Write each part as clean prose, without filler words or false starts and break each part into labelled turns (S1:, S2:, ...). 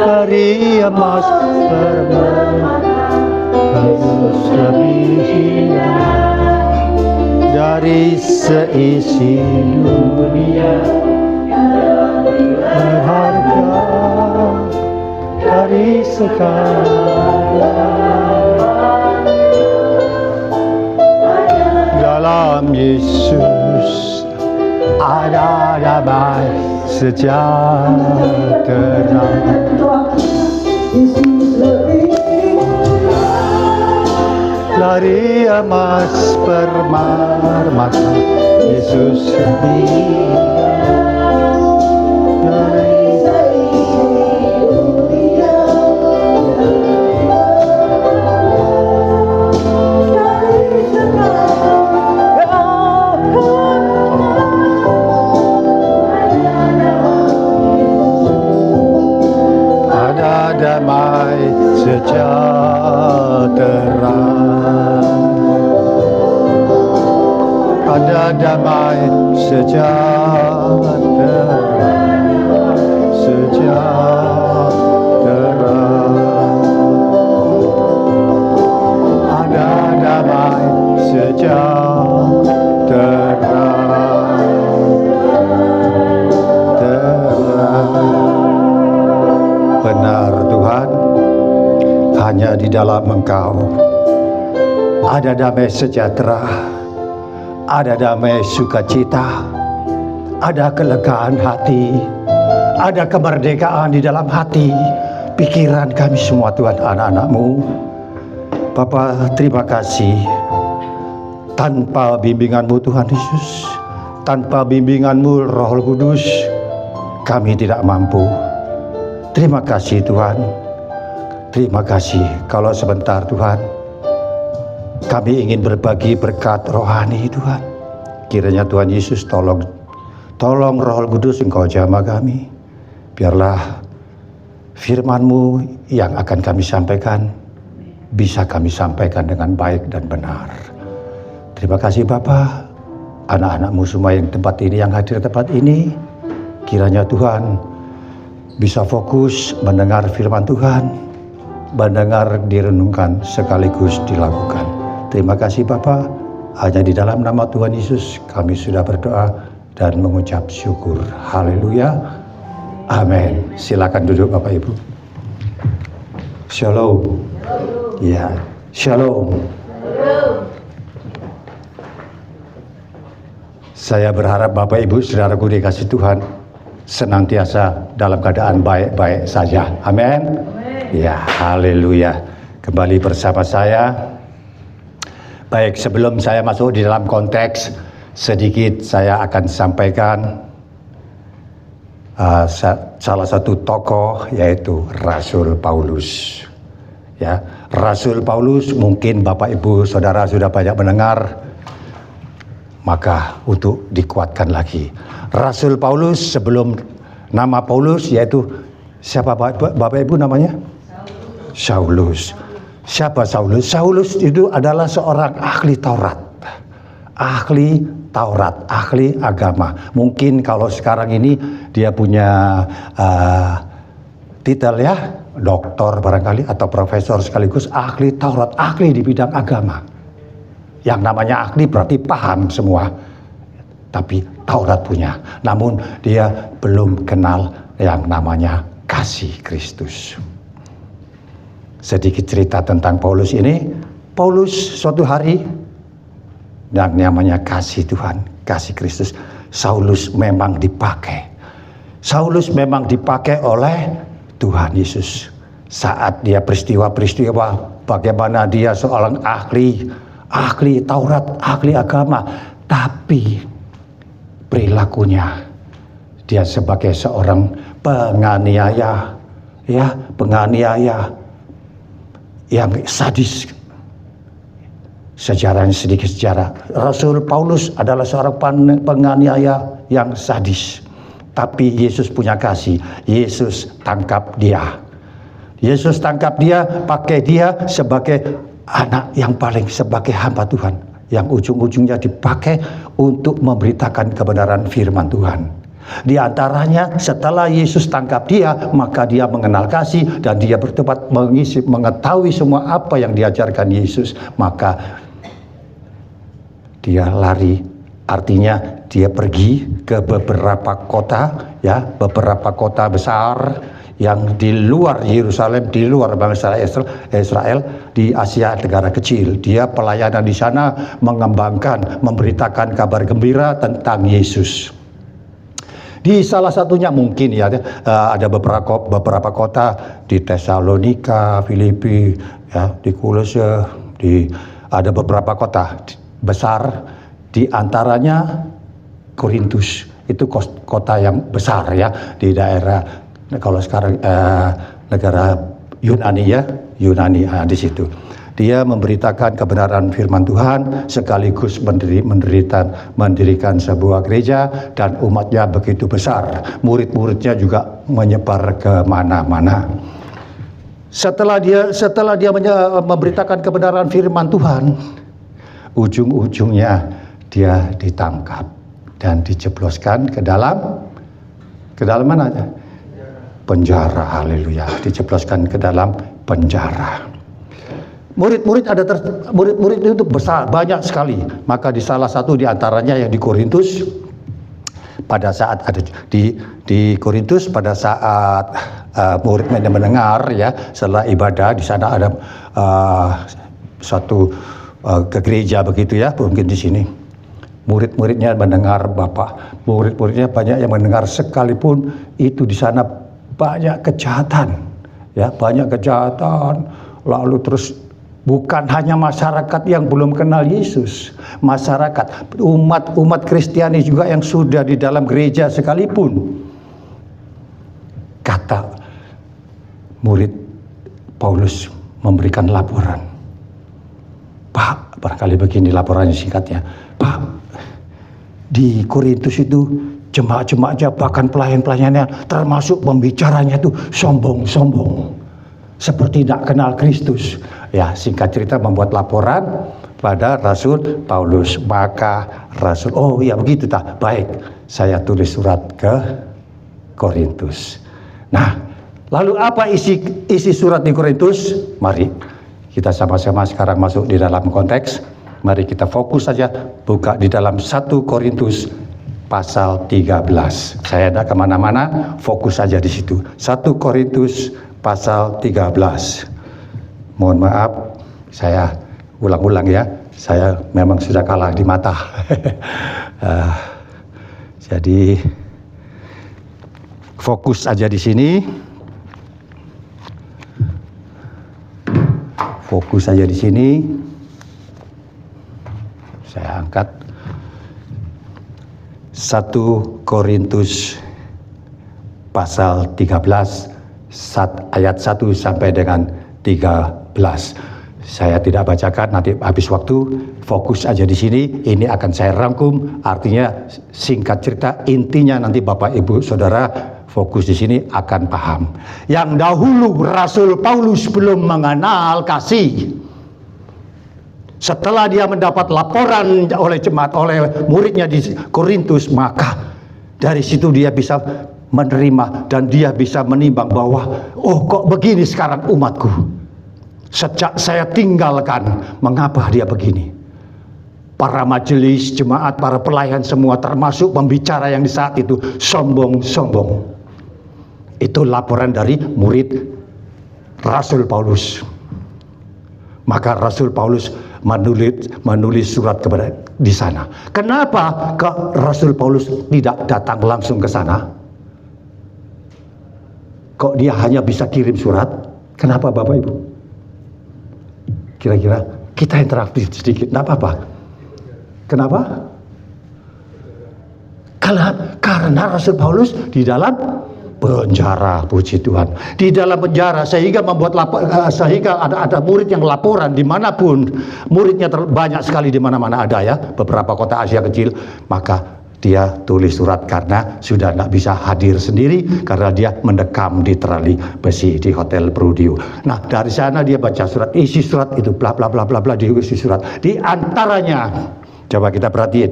S1: dari emas permata, Yesus lebih indah dari seisi dunia, berharga dari segala. Dalam Yesus ada damai sejahtera. Dari emas permata, Yesus lebih dari damai sejahtera, ada damai sejahtera, ada damai sejahtera. Benar Tuhan, hanya di dalam Engkau ada damai sejahtera, ada damai sukacita, ada kelegaan hati, ada kemerdekaan di dalam hati, pikiran kami semua Tuhan, anak-anak-Mu. Bapa, terima kasih. Tanpa bimbingan-Mu Tuhan Yesus, tanpa bimbingan-Mu Roh Kudus, kami tidak mampu. Terima kasih Tuhan. Terima kasih kalau sebentar Tuhan kami ingin berbagi berkat rohani Tuhan. Kiranya Tuhan Yesus tolong Roh Kudus Engkau jamah kami. Biarlah firman-Mu yang akan kami sampaikan bisa kami sampaikan dengan baik dan benar. Terima kasih Bapa. Anak-anak-Mu semua yang tempat ini, yang hadir tempat ini, kiranya Tuhan bisa fokus mendengar firman Tuhan, mendengar, direnungkan, sekaligus dilakukan. Terima kasih Bapa. Hanya di dalam nama Tuhan Yesus kami sudah berdoa dan mengucap syukur. Haleluya. Amin. Silakan duduk Bapak Ibu. Shalom. Ya, shalom. Saya berharap Bapak Ibu saudaraku dikasih Tuhan senantiasa dalam keadaan baik-baik saja. Amin. Ya, haleluya. Kembali bersama saya. Baik, sebelum saya masuk di dalam konteks, sedikit saya akan sampaikan salah satu tokoh, yaitu Rasul Paulus. Ya, Rasul Paulus mungkin Bapak Ibu Saudara sudah banyak mendengar, maka untuk dikuatkan lagi. Rasul Paulus, sebelum nama Paulus, yaitu siapa Bapak Ibu namanya? Saulus. Siapa Saulus? Saulus itu adalah seorang ahli Taurat. Ahli Taurat, ahli agama. Mungkin kalau sekarang ini dia punya titel ya, doktor barangkali atau profesor sekaligus ahli Taurat, ahli di bidang agama. Yang namanya ahli berarti paham semua. Tapi Taurat punya. Namun dia belum kenal yang namanya kasih Kristus. Sedikit cerita tentang Paulus ini. Paulus suatu hari, yang namanya kasih Tuhan, kasih Kristus, Saulus memang dipakai. Saulus memang dipakai oleh Tuhan Yesus. Saat dia peristiwa-peristiwa bagaimana dia seorang ahli Taurat, ahli agama, tapi perilakunya dia sebagai seorang penganiaya, ya, penganiaya yang sadis. Sedikit sejarah. Rasul Paulus adalah seorang penganiaya yang sadis. Tapi Yesus punya kasih. Yesus tangkap dia. Yesus tangkap dia, pakai dia sebagai anak yang paling, sebagai hamba Tuhan, yang ujung-ujungnya dipakai untuk memberitakan kebenaran firman Tuhan. Di antaranya setelah Yesus tangkap dia, maka dia mengenal kasih dan dia bertobat, mengetahui semua apa yang diajarkan Yesus, maka dia lari. Artinya dia pergi ke beberapa kota, ya, beberapa kota besar yang di luar Yerusalem, di luar bangsa Israel, di Asia Tenggara kecil. Dia pelayanan di sana, mengembangkan, memberitakan kabar gembira tentang Yesus. Di salah satunya mungkin ya ada beberapa kota di Tesalonika, Filipi, ya, di Kolose, ada beberapa kota besar, di antaranya Korintus. Itu kota yang besar ya di daerah, kalau sekarang negara Yunani ya, di situ. Dia memberitakan kebenaran firman Tuhan sekaligus mendirikan sebuah gereja, dan umatnya begitu besar. Murid-muridnya juga menyebar ke mana-mana. Setelah dia memberitakan kebenaran firman Tuhan, ujung-ujungnya dia ditangkap dan dijebloskan ke dalam mana? Penjara. Haleluya. Dijebloskan ke dalam penjara. Murid-murid itu besar, banyak sekali. Maka di salah satu di antaranya yang di Korintus, pada saat ada di Korintus, pada saat muridnya mendengar ya, setelah ibadah di sana ada satu ke gereja begitu ya, mungkin di sini. Murid-muridnya mendengar Bapak, murid-muridnya banyak yang mendengar, sekalipun itu di sana banyak kejahatan, ya, banyak kejahatan. Lalu terus bukan hanya masyarakat yang belum kenal Yesus, masyarakat umat Kristiani juga yang sudah di dalam gereja sekalipun. Kata murid Paulus memberikan laporan. Pak, barangkali begini laporannya singkatnya. Pak, di Korintus itu jemaat-jemaatnya, bahkan pelayan-pelayannya, termasuk pembicaranya itu sombong-sombong, seperti tidak kenal Kristus. Ya, singkat cerita membuat laporan pada Rasul Paulus. Maka Rasul, oh iya begitu tak, baik, saya tulis surat ke Korintus. Nah, lalu apa isi surat di Korintus? Mari kita sama-sama sekarang masuk di dalam konteks. Mari kita fokus saja, buka di dalam 1 Korintus pasal 13. Saya tidak kemana-mana, fokus saja di situ. 1 Korintus pasal 13. Mohon maaf, saya ulang-ulang ya, saya memang sudah kalah di mata. Jadi fokus aja di sini. Fokus saja di sini. Saya angkat 1 Korintus pasal 13 ayat 1 sampai dengan 13. Saya tidak bacakan, nanti habis waktu, fokus aja di sini. Ini akan saya rangkum, artinya singkat cerita, intinya nanti Bapak Ibu Saudara fokus di sini akan paham. Yang dahulu Rasul Paulus belum mengenal kasih. Setelah dia mendapat laporan oleh jemaat, oleh muridnya di Korintus, maka dari situ dia bisa menerima dan dia bisa menimbang bahwa, oh kok begini sekarang umatku. Sejak saya tinggalkan, mengapa dia begini? Para majelis, jemaat, para pelayan semua, termasuk pembicara yang di saat itu, sombong-sombong. Itu laporan dari murid Rasul Paulus. Maka Rasul Paulus menulis surat kepada di sana. Kenapa Rasul Paulus tidak datang langsung ke sana? Kok dia hanya bisa kirim surat? Kenapa Bapak Ibu? Kira-kira kita interaktif sedikit, tidak apa-apa. Kenapa? Karena Rasul Paulus di dalam penjara, puji Tuhan. Di dalam penjara, sehingga sehingga ada murid yang laporan dimanapun. Muridnya banyak sekali di mana-mana ada ya, beberapa kota Asia kecil. Maka dia tulis surat karena sudah tidak bisa hadir sendiri, karena dia mendekam di terali besi di Hotel Prudio. Nah, dari sana dia baca surat, isi surat itu bla bla bla bla bla, diisi surat. Di antaranya, coba kita perhatiin,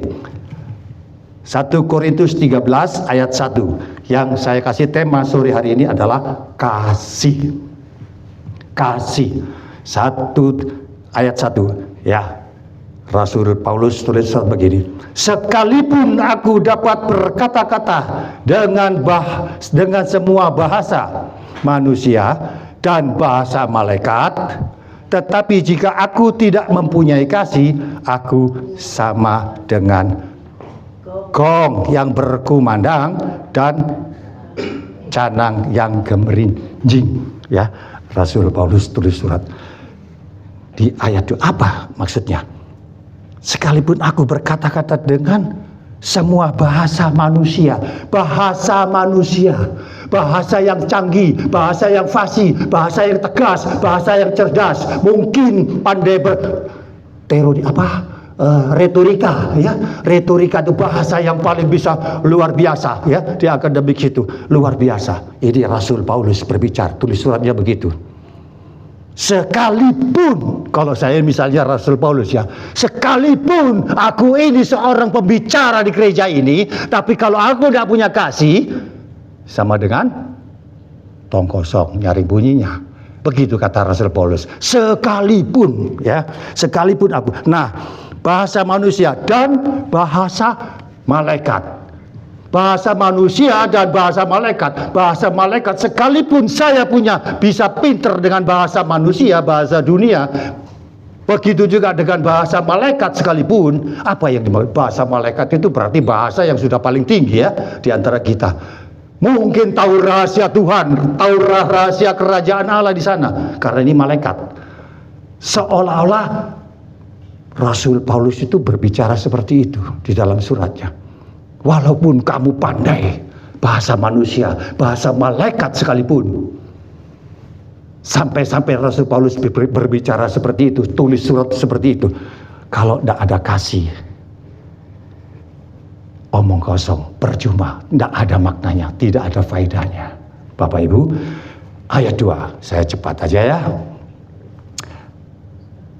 S1: 1 Korintus 13 ayat 1. Yang saya kasih tema sore hari ini adalah kasih. Kasih. 1 ayat 1. Ya. Rasul Paulus tulis begini. Sekalipun aku dapat berkata-kata dengan semua bahasa manusia dan bahasa malaikat, tetapi jika aku tidak mempunyai kasih, aku sama dengan gong yang berkumandang dan canang yang gemerinjing. Ya, Rasul Paulus tulis surat di ayat itu apa maksudnya? Sekalipun aku berkata-kata dengan semua bahasa manusia, bahasa yang canggih, bahasa yang fasih, bahasa yang tegas, bahasa yang cerdas, mungkin pandai retorika, ya. Retorika itu bahasa yang paling bisa luar biasa, ya, di akademik itu luar biasa. Ini Rasul Paulus berbicara, tulis suratnya begitu. Sekalipun, kalau saya misalnya Rasul Paulus, ya, sekalipun aku ini seorang pembicara di gereja ini, tapi kalau aku tidak punya kasih, sama dengan tong kosong nyari bunyinya. Begitu kata Rasul Paulus. Sekalipun, ya, sekalipun aku. Nah, bahasa manusia dan bahasa malaikat. Bahasa manusia dan bahasa malaikat. Bahasa malaikat sekalipun saya bisa pinter dengan bahasa manusia, bahasa dunia, begitu juga dengan bahasa malaikat sekalipun. Apa yang dimaksud bahasa malaikat itu? Berarti bahasa yang sudah paling tinggi, ya, di antara kita. Mungkin tahu rahasia Tuhan, tahu rahasia kerajaan Allah di sana, karena ini malaikat. Seolah-olah Rasul Paulus itu berbicara seperti itu di dalam suratnya. Walaupun kamu pandai bahasa manusia, bahasa malaikat sekalipun. Sampai-sampai Rasul Paulus berbicara seperti itu, tulis surat seperti itu. Kalau tidak ada kasih, omong kosong, percuma, tidak ada maknanya, tidak ada faedahnya. Bapak Ibu, ayat 2, saya cepat aja, ya.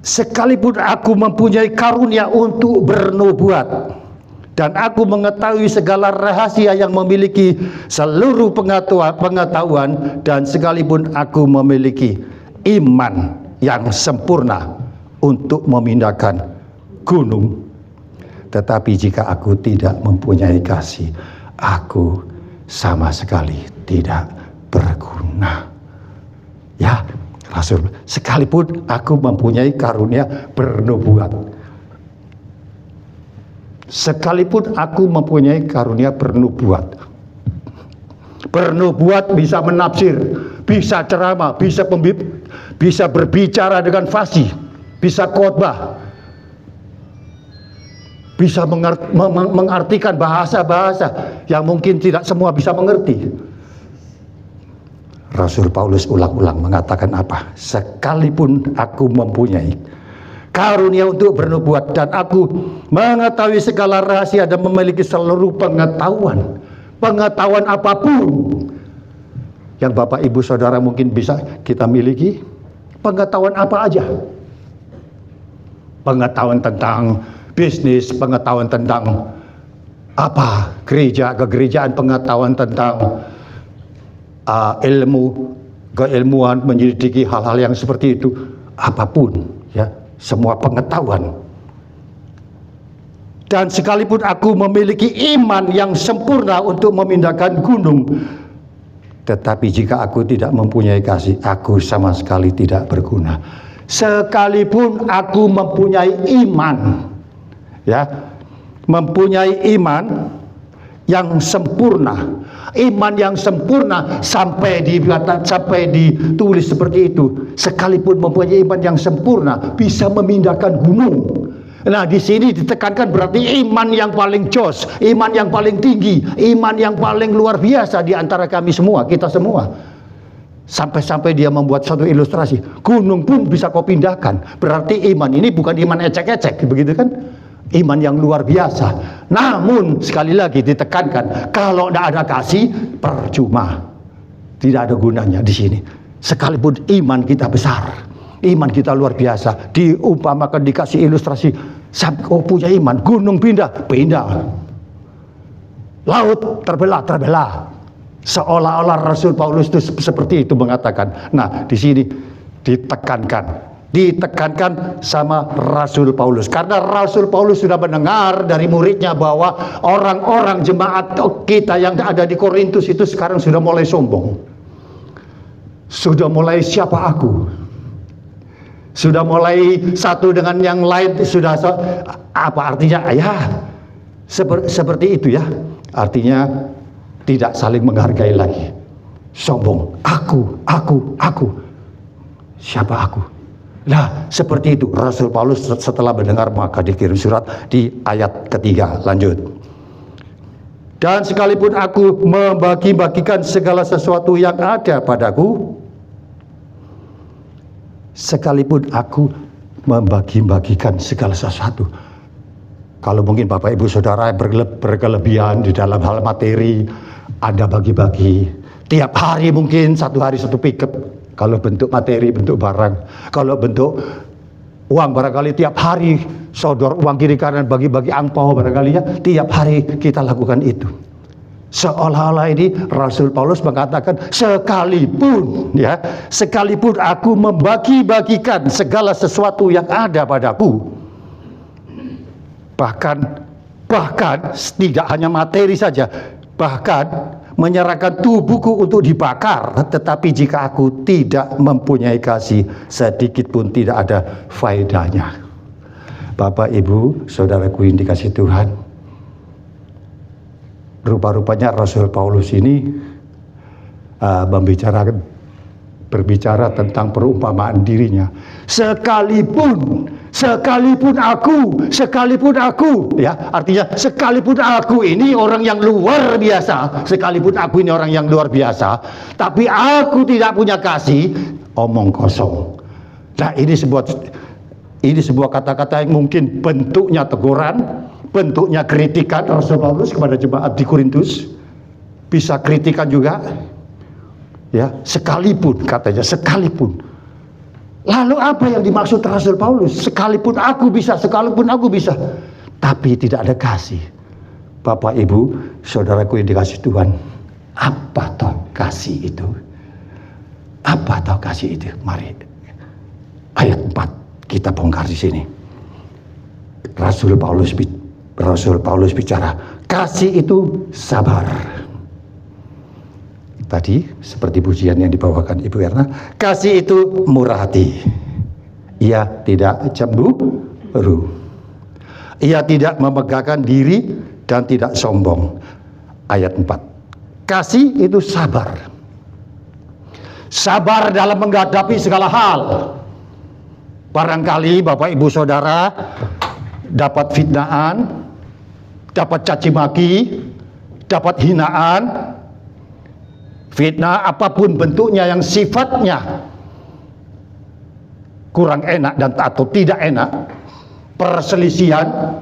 S1: Sekalipun aku mempunyai karunia untuk bernubuat, dan aku mengetahui segala rahasia yang memiliki seluruh pengetahuan, dan sekalipun aku memiliki iman yang sempurna untuk memindahkan gunung, tetapi jika aku tidak mempunyai kasih, aku sama sekali tidak berguna. Ya, Rasul, sekalipun aku mempunyai karunia bernubuat, sekalipun aku mempunyai karunia bernubuat. Bernubuat bisa menafsir, bisa ceramah, bisa berbicara dengan fasih, bisa khotbah, bisa mengartikan bahasa-bahasa yang mungkin tidak semua bisa mengerti. Rasul Paulus ulang-ulang mengatakan apa? Sekalipun aku mempunyai karunia untuk bernubuat, dan aku mengetahui segala rahasia dan memiliki seluruh pengetahuan apapun yang Bapak Ibu Saudara mungkin bisa kita miliki. Pengetahuan apa aja? Pengetahuan tentang bisnis, pengetahuan tentang kegerejaan, pengetahuan tentang keilmuan, menyelidiki hal-hal yang seperti itu, apapun, ya. Semua pengetahuan. Dan sekalipun aku memiliki iman yang sempurna untuk memindahkan gunung, tetapi jika aku tidak mempunyai kasih, aku sama sekali tidak berguna. Sekalipun aku mempunyai iman, ya, mempunyai iman yang sempurna, iman yang sempurna sampai ditulis seperti itu. Sekalipun mempunyai iman yang sempurna bisa memindahkan gunung. Nah, di sini ditekankan berarti iman yang paling jos, iman yang paling tinggi, iman yang paling luar biasa di antara kami semua, kita semua. Sampai-sampai dia membuat satu ilustrasi, gunung pun bisa kau pindahkan. Berarti iman ini bukan iman ecek-ecek, begitu kan? Iman yang luar biasa. Namun sekali lagi ditekankan, kalau tidak ada kasih, percuma, tidak ada gunanya di sini. Sekalipun iman kita besar, iman kita luar biasa, diumpamakan, dikasih ilustrasi, kau punya iman, gunung pindah. laut terbelah. Seolah-olah Rasul Paulus itu seperti itu mengatakan. Nah, di sini ditekankan sama Rasul Paulus, karena Rasul Paulus sudah mendengar dari muridnya bahwa orang-orang jemaat kita yang ada di Korintus itu sekarang sudah mulai sombong, sudah mulai siapa aku, sudah mulai satu dengan yang lain, sudah apa artinya ya seperti itu ya, artinya tidak saling menghargai lagi, sombong, aku, siapa aku? Nah, seperti itu Rasul Paulus setelah mendengar maka dikirim surat di ayat ketiga, lanjut. Dan sekalipun aku membagi-bagikan segala sesuatu yang ada padaku, sekalipun aku membagi-bagikan segala sesuatu. Kalau mungkin Bapak Ibu Saudara berkelebihan di dalam hal materi, Anda bagi-bagi. Tiap hari mungkin satu hari satu pickup. Kalau bentuk materi, bentuk barang. Kalau bentuk uang barangkali tiap hari sodor uang kiri kanan, bagi-bagi angpau barangkali ya. Tiap hari kita lakukan itu. Seolah-olah ini Rasul Paulus mengatakan sekalipun aku membagi-bagikan segala sesuatu yang ada padaku, bahkan tidak hanya materi saja, bahkan menyerahkan tubuhku untuk dibakar, tetapi jika aku tidak mempunyai kasih, sedikit pun tidak ada faedahnya. Bapak Ibu Saudaraku yang dikasihi Tuhan, rupa-rupanya Rasul Paulus ini berbicara tentang perumpamaan dirinya. Sekalipun aku, ya, artinya sekalipun aku ini orang yang luar biasa, tapi aku tidak punya kasih, omong kosong. Nah, ini sebuah kata-kata yang mungkin bentuknya teguran, bentuknya kritikan Rasul Paulus kepada jemaat di Korintus, bisa kritikan juga. Ya, sekalipun katanya, sekalipun. Lalu apa yang dimaksud Rasul Paulus? Sekalipun aku bisa, tapi tidak ada kasih. Bapak Ibu Saudaraku yang dikasihi Tuhan, apa toh kasih itu? Apa toh kasih itu? Mari ayat 4 kita bongkar di sini. Rasul Paulus bicara, kasih itu sabar. Tadi seperti pujian yang dibawakan Ibu Erna, kasih itu murah hati. Ia tidak cemburu. Ia tidak memegahkan diri dan tidak sombong. Ayat 4. Kasih itu sabar. Sabar dalam menghadapi segala hal. Barangkali Bapak Ibu Saudara dapat fitnahan, dapat caci maki, dapat hinaan, fitnah apapun bentuknya yang sifatnya kurang enak dan atau tidak enak, perselisihan,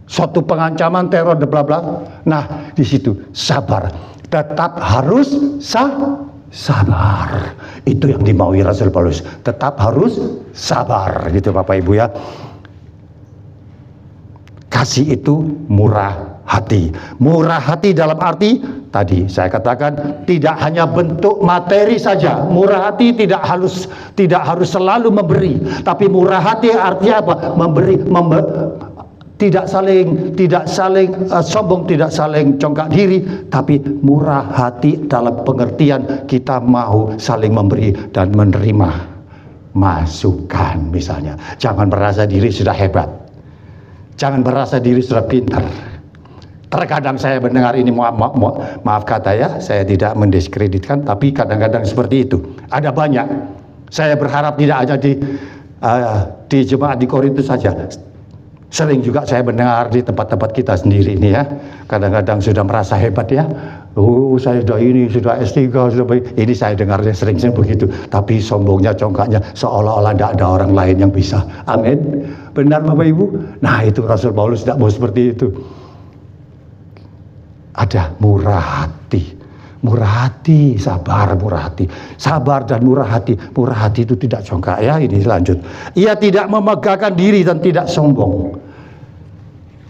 S1: suatu pengancaman, teror, bla bla. Nah, di situ sabar, tetap harus sabar. Itu yang dimaui Rasul Paulus, tetap harus sabar, gitu Bapak Ibu ya. Kasih itu murah hati. Murah hati dalam arti tadi saya katakan tidak hanya bentuk materi saja. Murah hati tidak harus selalu memberi, tapi murah hati artinya apa? Memberi, tidak saling sombong, tidak saling congkak diri, tapi murah hati dalam pengertian kita mau saling memberi dan menerima masukan misalnya. Jangan merasa diri sudah hebat. Jangan merasa diri sudah pintar. Terkadang saya mendengar ini, maaf kata ya, saya tidak mendiskreditkan, tapi kadang-kadang seperti itu. Ada banyak. Saya berharap tidak hanya di jemaat di Korintus saja. Sering juga saya mendengar di tempat-tempat kita sendiri ini ya. Kadang-kadang sudah merasa hebat ya. Saya sudah ini, sudah S3, sudah baik. Ini saya dengarnya sering-sering begitu. Tapi sombongnya, congkaknya seolah-olah tidak ada orang lain yang bisa. Amin. Benar Bapak Ibu? Nah, itu Rasul Paulus tidak mau seperti itu. Ada murah hati, sabar, murah hati, sabar dan murah hati. Murah hati itu tidak congkak ya. Ini lanjut. Ia tidak memegahkan diri dan tidak sombong.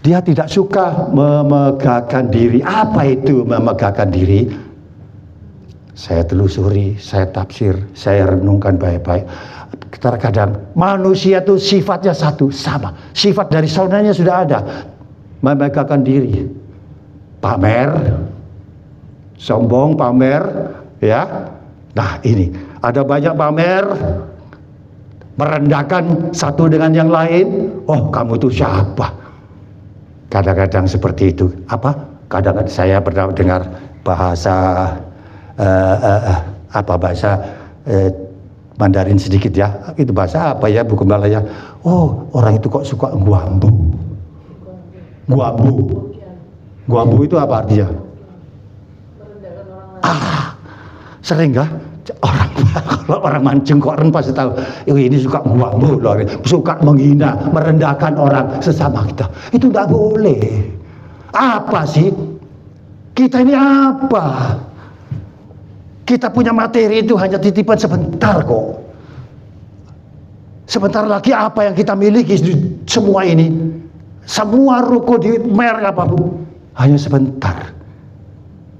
S1: Dia tidak suka memegahkan diri. Apa itu memegahkan diri? Saya telusuri, saya tafsir, saya renungkan baik-baik. Terkadang manusia itu sifatnya satu, sama. Sifat dari saudaranya sudah ada. Memegahkan diri. Pamer, sombong, pamer, ya. Nah ini, ada banyak pamer, merendahkan satu dengan yang lain. Oh, kamu itu siapa? Kadang-kadang seperti itu. Apa? Kadang-kadang saya pernah dengar bahasa bahasa Mandarin sedikit ya. Itu bahasa apa ya? Bukan Malaya. Oh, orang itu kok suka guambu. Guambu. Guambu itu apa artinya? Sering gak? Kalau orang mancing koren pasti tahu. Ini suka guambu loh, suka menghina, merendahkan orang sesama kita. Itu nggak boleh. Apa sih? Kita ini apa? Kita punya materi itu hanya titipan sebentar kok. Sebentar lagi apa yang kita miliki semua ini, semua ruko di merek apapun, hanya sebentar.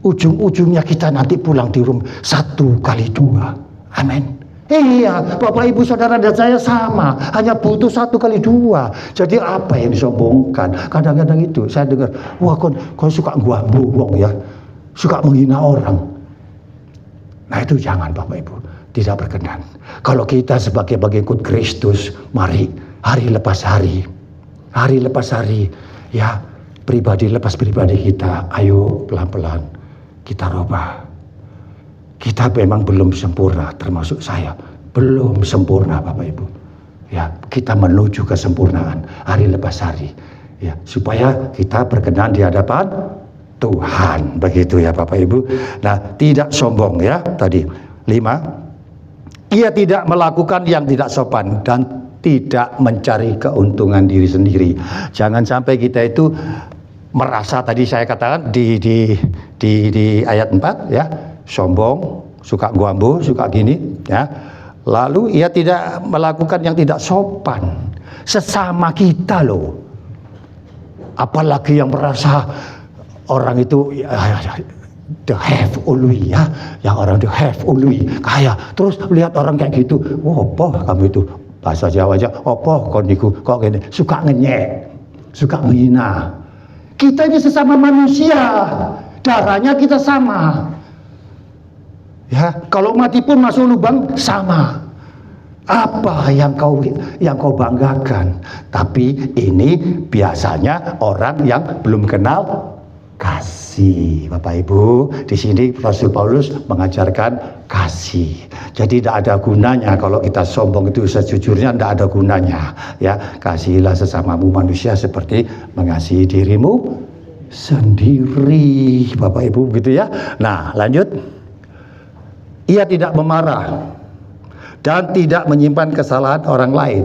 S1: Ujung-ujungnya kita nanti pulang di rumah 1 kali 2. Amin. Iya, Bapak Ibu Saudara dan saya sama, hanya butuh 1 kali 2. Jadi apa yang disombongkan? Kadang-kadang itu saya dengar, wah kau suka guambu wong ya, suka menghina orang. Nah itu jangan Bapak Ibu, tidak berkenan. Kalau kita sebagai pengikut Kristus, mari hari lepas hari, ya pribadi lepas pribadi kita, ayo pelan-pelan kita rubah. Kita memang belum sempurna, termasuk saya belum sempurna Bapak Ibu. Ya, kita menuju kesempurnaan hari lepas hari. Ya, supaya kita berkenan di hadapan Tuhan, begitu ya Bapak Ibu. Nah, tidak sombong ya tadi. 5. Ia tidak melakukan yang tidak sopan dan tidak mencari keuntungan diri sendiri. Jangan sampai kita itu merasa, tadi saya katakan di ayat 4 ya, sombong, suka guambu, suka gini ya. Lalu ia tidak melakukan yang tidak sopan sesama kita loh. Apalagi yang merasa orang itu the have ului ya, yang orang the have ului kaya, terus lihat orang kayak gitu, opo kamu itu, bahasa Jawa aja, opo kok niku kok gini, suka ngenyek, suka menghina. Kita ini sesama manusia, darahnya kita sama. Ya, kalau mati pun masuk lubang sama. Apa yang kau banggakan? Tapi ini biasanya orang yang belum kenal kasih, Bapak Ibu. Di sini Rasul Paulus mengajarkan kasih. Jadi tidak ada gunanya kalau kita sombong itu, sejujurnya tidak ada gunanya. Ya, kasihilah sesamamu manusia seperti mengasihi dirimu sendiri, Bapak Ibu, gitu ya. Nah, lanjut. Ia tidak memarah dan tidak menyimpan kesalahan orang lain.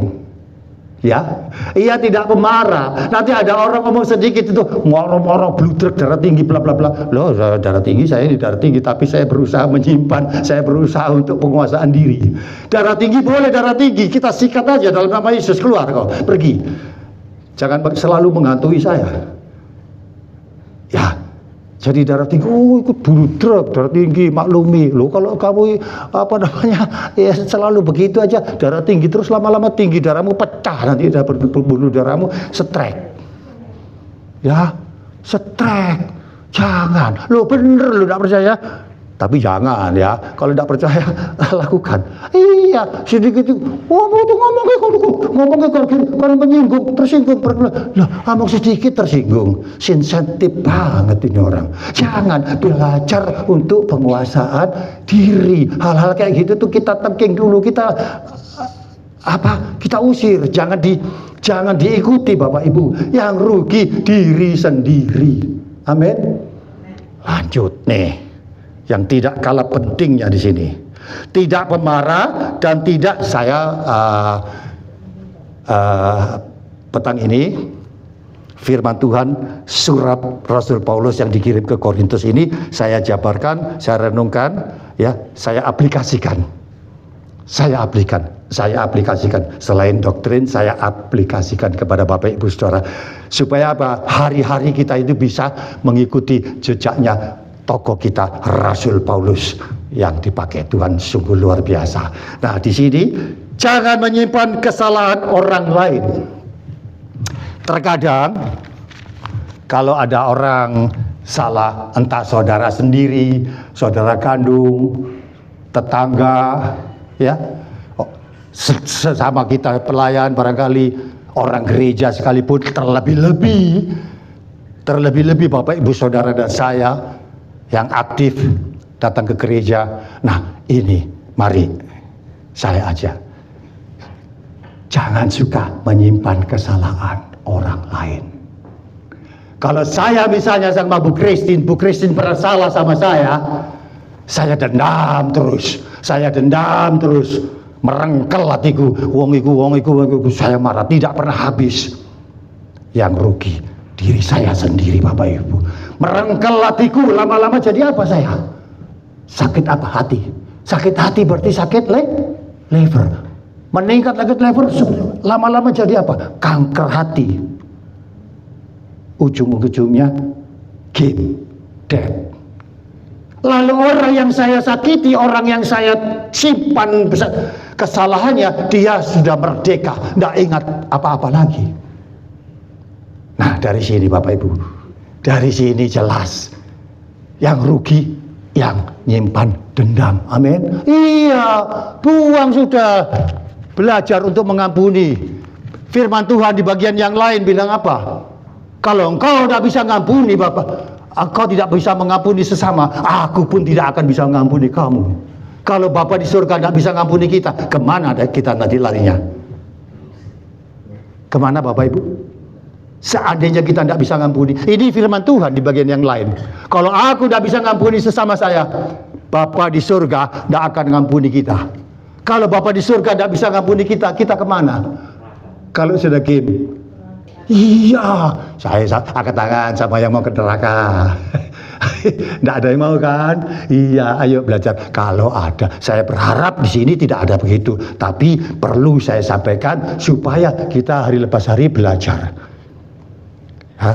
S1: Ya, ia tidak pemarah. Nanti ada orang ngomong sedikit itu ngorong-ngorong bludrek, darah tinggi, bla bla bla. Loh, darah tinggi, saya ini darah tinggi, tapi saya berusaha menyimpan, saya berusaha untuk penguasaan diri. Darah tinggi boleh darah tinggi, kita sikat aja dalam nama Yesus, keluar kau, pergi. Jangan selalu menghantui saya. Ya, jadi darah tinggi, ikut bludrek, darah tinggi, maklumi. Loh, kalau kamu ya selalu begitu aja, darah tinggi terus lama-lama tinggi, darahmu pecah, nanti dapat pembuluh darahmu setrek. Ya, setrek. Jangan. Loh, bener lo tidak percaya? Tapi jangan ya, kalau tidak percaya lakukan. Iya, sedikit itu. Ngomongnya kalau menyinggung, tersinggung. Lah, ngomong sedikit tersinggung. Sensitif banget ini orang. Jangan, belajar untuk penguasaan diri. Hal-hal kayak gitu tuh kita tengking dulu, kita usir. Jangan diikuti Bapak Ibu. Yang rugi diri sendiri. Amin. Lanjut nih. Yang tidak kalah pentingnya di sini, tidak pemarah dan tidak, saya petang ini firman Tuhan surat Rasul Paulus yang dikirim ke Korintus ini saya jabarkan, saya renungkan, ya, saya aplikasikan. saya aplikasikan. Selain doktrin, saya aplikasikan kepada Bapak Ibu Saudara. Supaya apa? Hari-hari kita itu bisa mengikuti jejaknya tokoh kita, Rasul Paulus, yang dipakai Tuhan sungguh luar biasa. Nah, di sini jangan menyimpan kesalahan orang lain. Terkadang kalau ada orang salah, entah saudara sendiri, saudara kandung, tetangga, ya, sesama kita pelayan, barangkali orang gereja sekalipun, terlebih-lebih Bapak Ibu Saudara dan saya yang aktif datang ke gereja. Nah, ini mari saya ajak, jangan suka menyimpan kesalahan orang lain. Kalau saya misalnya sama Bu Christine pernah salah sama saya dendam terus, merengkel hatiku, wong iku, saya marah, tidak pernah habis. Yang rugi diri saya sendiri, Bapak Ibu. Merengkel hatiku, lama-lama jadi apa saya? Sakit apa? Hati. Sakit hati berarti sakit liver. Meningkat lagi liver, lama-lama jadi apa? Kanker hati. Ujung-ujungnya game, dead. Lalu orang yang saya sakiti, orang yang saya simpan kesalahannya, dia sudah merdeka, tidak ingat apa-apa lagi. Nah, dari sini Bapak Ibu, dari sini jelas yang rugi yang nyimpan dendam. Amin. Iya, buang sudah. Belajar untuk mengampuni. Firman Tuhan di bagian yang lain bilang apa? Kalau engkau tidak bisa mengampuni Bapak, engkau tidak bisa mengampuni sesama, aku pun tidak akan bisa mengampuni kamu. Kalau Bapa di surga tidak bisa mengampuni kita, kemana kita nanti larinya? Kemana Bapak Ibu? Seandainya kita tidak bisa mengampuni, ini firman Tuhan di bagian yang lain. Kalau aku tidak bisa mengampuni sesama saya, Bapa di surga tidak akan mengampuni kita. Kalau Bapa di surga tidak bisa mengampuni kita, kita kemana? Kalau sudah game, iya, saya angkat tangan sama yang mau ke neraka. Tidak ada yang mau kan? Iya, ayo belajar. Kalau ada, saya berharap di sini tidak ada begitu. Tapi perlu saya sampaikan supaya kita hari lepas hari belajar.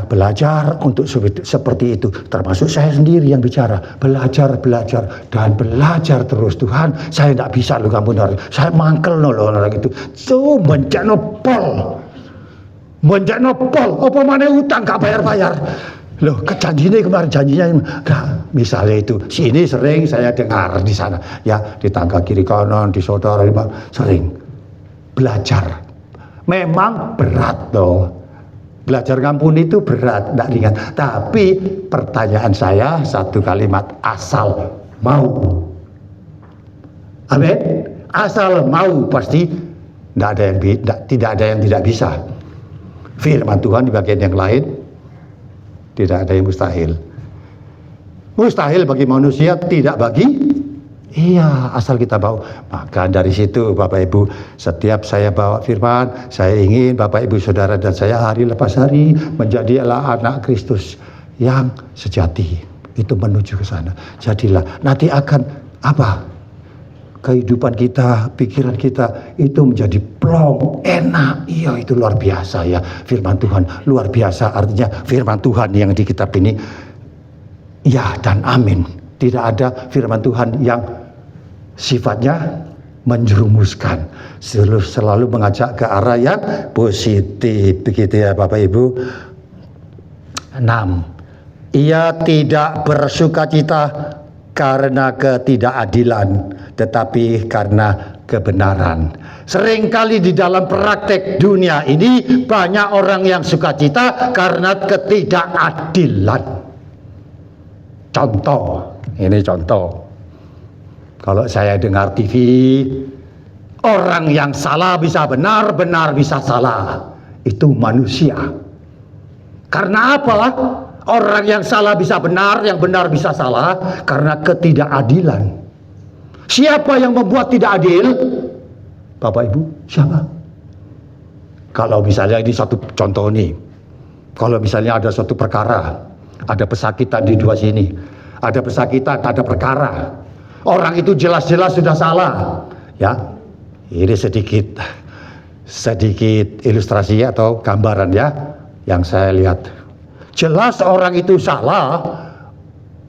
S1: Belajar untuk seperti itu. Termasuk saya sendiri yang bicara. Belajar dan belajar terus. Tuhan, saya tidak bisa loh ngampuni orang. Saya mangkel orang itu. So menjano pol, apa mana utang gak bayar. Loh, janjinya gak, misalnya itu. Sini sering saya dengar di sana, ya, di tangga kiri kanan, di saudara, sering belajar. Memang berat loh. Belajar ngampuni itu berat, tidak ringan. Tapi pertanyaan saya satu kalimat, asal mau. Amin. Asal mau pasti tidak ada yang tidak bisa. Firman Tuhan di bagian yang lain, tidak ada yang mustahil. Mustahil bagi manusia, tidak bagi. Iya, asal kita mau. Maka dari situ Bapak Ibu, setiap saya bawa firman, saya ingin Bapak Ibu Saudara dan saya hari lepas hari menjadilah anak Kristus yang sejati. Itu menuju ke sana. Jadilah, nanti akan apa? Kehidupan kita, pikiran kita itu menjadi plong, enak. Iya, itu luar biasa ya. Firman Tuhan luar biasa, artinya firman Tuhan yang di kitab ini ya dan amin. Tidak ada firman Tuhan yang sifatnya menjerumuskan, selalu mengajak ke arah yang positif, begitu ya Bapak Ibu. 6. Ia tidak bersukacita karena ketidakadilan, tetapi karena kebenaran. Seringkali di dalam praktek dunia ini banyak orang yang sukacita karena ketidakadilan. Contoh, ini contoh. Kalau saya dengar TV, orang yang salah bisa benar, benar bisa salah. Itu manusia. Karena apa? Orang yang salah bisa benar, yang benar bisa salah, karena ketidakadilan. Siapa yang membuat tidak adil? Bapak Ibu, siapa? Kalau misalnya ini satu contoh nih. Kalau misalnya ada suatu perkara, ada pesakitan di dua sini, ada pesakitan, ada perkara. Orang itu jelas-jelas sudah salah, ya. Ini sedikit ilustrasi atau gambaran ya yang saya lihat. Jelas orang itu salah,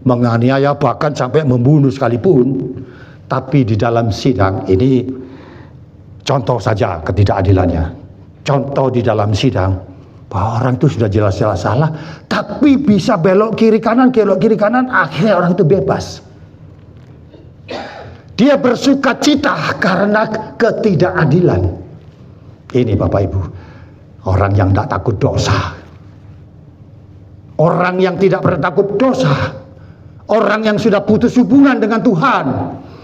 S1: menganiaya bahkan sampai membunuh sekalipun. Tapi di dalam sidang ini contoh saja ketidakadilannya. Contoh di dalam sidang bahwa orang itu sudah jelas-jelas salah, tapi bisa belok kiri kanan, akhirnya orang itu bebas. Dia bersuka cita karena ketidakadilan. Ini Bapak Ibu, orang yang tidak takut dosa. Orang yang tidak pernah takut dosa. Orang yang sudah putus hubungan dengan Tuhan.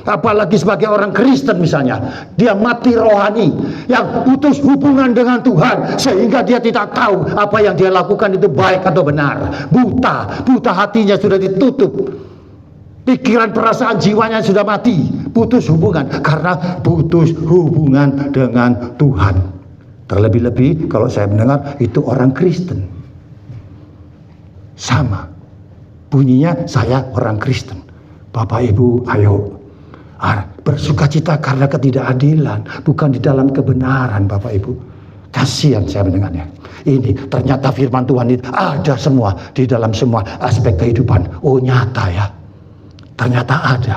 S1: Apalagi sebagai orang Kristen misalnya, dia mati rohani, yang putus hubungan dengan Tuhan, sehingga dia tidak tahu apa yang dia lakukan itu baik atau benar. Buta hatinya sudah ditutup, pikiran perasaan jiwanya sudah mati, putus hubungan karena putus hubungan dengan Tuhan. Terlebih-lebih kalau saya mendengar itu orang Kristen, sama bunyinya, saya orang Kristen. Bapak Ibu, ayo bersukacita karena ketidakadilan, bukan di dalam kebenaran. Bapak Ibu, kasihan saya mendengarnya. Ini ternyata firman Tuhan itu ada semua di dalam semua aspek kehidupan. Oh nyata ya, ternyata ada.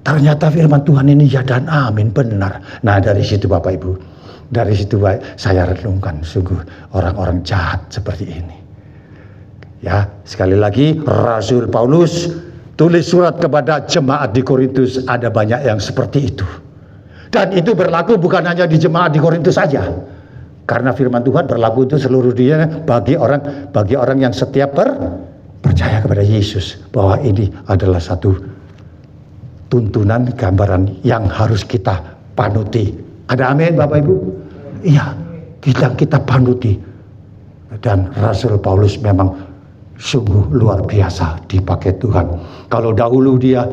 S1: Ternyata firman Tuhan ini ya dan amin, benar. Nah dari situ Bapak Ibu, dari situ saya renungkan, sungguh orang-orang jahat seperti ini. Ya, sekali lagi Rasul Paulus tulis surat kepada jemaat di Korintus, ada banyak yang seperti itu. Dan itu berlaku bukan hanya di jemaat di Korintus saja. Karena firman Tuhan berlaku itu seluruh dunia bagi orang yang setiap percaya kepada Yesus, bahwa ini adalah satu tuntunan, gambaran yang harus kita panuti. Ada amin Bapak Ibu? Iya, kita panuti. Dan Rasul Paulus memang sungguh luar biasa dipakai Tuhan. Kalau dahulu dia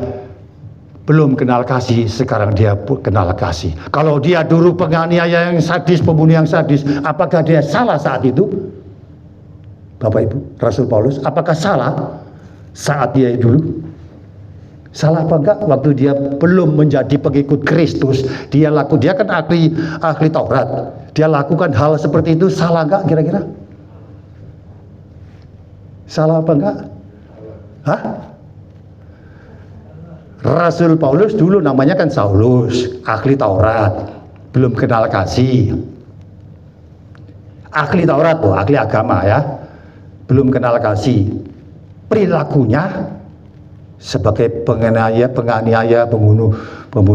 S1: belum kenal kasih, sekarang dia kenal kasih. Kalau dia dulu penganiaya yang sadis, pembunuh yang sadis, apakah dia salah saat itu? Bapak Ibu, Rasul Paulus apakah salah saat dia dulu? Salah apa enggak waktu dia belum menjadi pengikut Kristus? Dia kan ahli Taurat. Dia lakukan hal seperti itu, salah enggak kira-kira? Salah apa enggak? Hah? Rasul Paulus dulu namanya kan Saulus, ahli Taurat, belum kenal kasih. Ahli Taurat, ahli agama ya, belum kenal kasih. Perilakunya sebagai penganiaya, pembunuh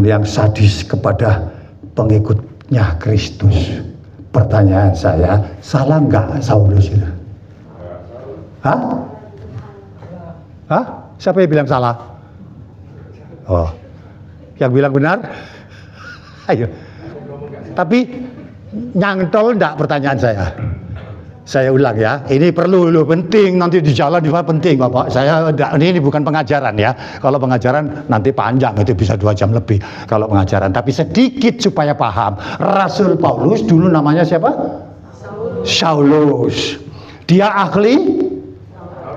S1: yang sadis kepada pengikutnya Kristus. Pertanyaan saya, salah enggak Saulus itu? Hah? Siapa yang bilang salah? Oh, yang bilang benar? Ayo. Tapi nyantol enggak pertanyaan saya? Saya ulang ya. Ini perlu penting, nanti di jalan juga penting Bapak. Ini bukan pengajaran ya. Kalau pengajaran nanti panjang, itu bisa 2 jam lebih kalau pengajaran. Tapi sedikit supaya paham. Rasul Paulus dulu namanya siapa? Saulus. Dia ahli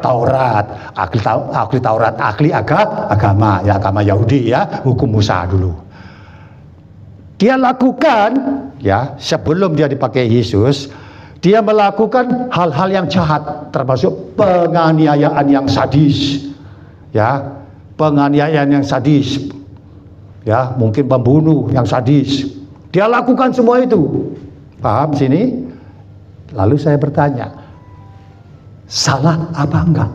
S1: Taurat, ahli Taurat, ahli agama, ya agama Yahudi ya, hukum Musa dulu. Dia lakukan ya sebelum dia dipakai Yesus, dia melakukan hal-hal yang jahat, termasuk penganiayaan yang sadis, ya, penganiayaan yang sadis, ya, mungkin pembunuh yang sadis. Dia lakukan semua itu, paham sini? Lalu saya bertanya, salah apa enggak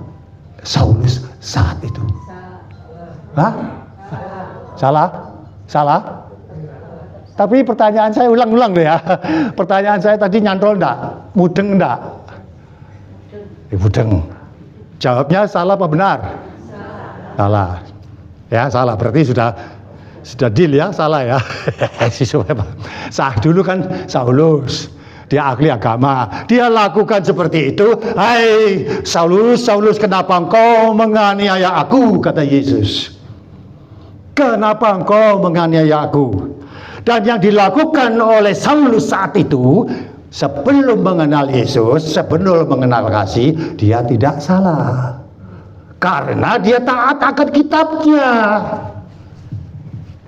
S1: Saulus saat itu? Hah? Salah? Tapi pertanyaan saya ulang-ulang deh ya. Pertanyaan saya tadi nyantol enggak? Mudeng enggak? Mudeng. Jawabnya salah apa benar? Salah. Ya, salah. Berarti sudah deal ya, salah ya. Dulu kan Saulus, dia ahli agama, dia lakukan seperti itu. Hai Saulus, kenapa engkau menganiaya aku? Kata Yesus. Kenapa engkau menganiaya aku? Dan yang dilakukan oleh Saulus saat itu, sebelum mengenal Yesus, sebelum mengenal kasih, dia tidak salah. Karena dia taat akan kitabnya.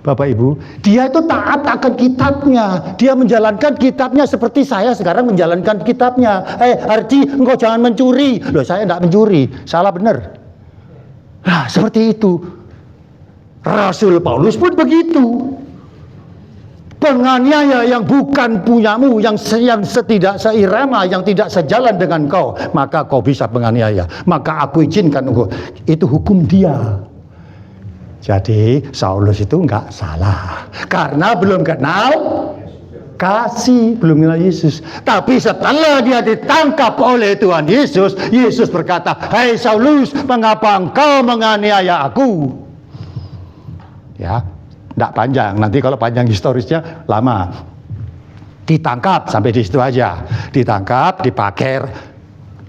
S1: Bapak Ibu, dia itu taat akan kitabnya. Dia menjalankan kitabnya seperti saya sekarang menjalankan kitabnya. Arti engkau jangan mencuri. Loh, saya tidak mencuri, salah benar. Nah, seperti itu. Rasul Paulus pun begitu. Penganiaya yang bukan punyamu, yang tidak seirama, yang tidak sejalan dengan kau, maka kau bisa penganiaya. Maka aku izinkan engkau. Itu hukum dia. Jadi Saulus itu enggak salah karena belum kenal kasih, belum kenal Yesus. Tapi setelah dia ditangkap oleh Tuhan Yesus, Yesus berkata, "Hai Saulus, mengapa engkau menganiaya aku?" Ya, enggak panjang. Nanti kalau panjang historisnya lama. Ditangkap sampai di situ aja. Ditangkap, dipaker.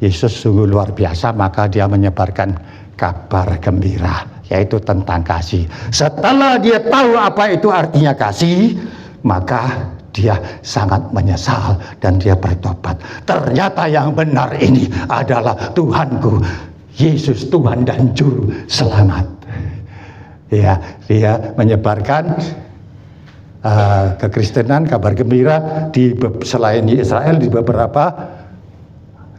S1: Yesus sungguh luar biasa, maka dia menyebarkan kabar gembira, yaitu tentang kasih. Setelah dia tahu apa itu artinya kasih, maka dia sangat menyesal dan dia bertobat. Ternyata yang benar ini adalah Tuhanku, Yesus Tuhan dan Juru Selamat. Ya, dia menyebarkan kekristenan, kabar gembira selain di Israel, di beberapa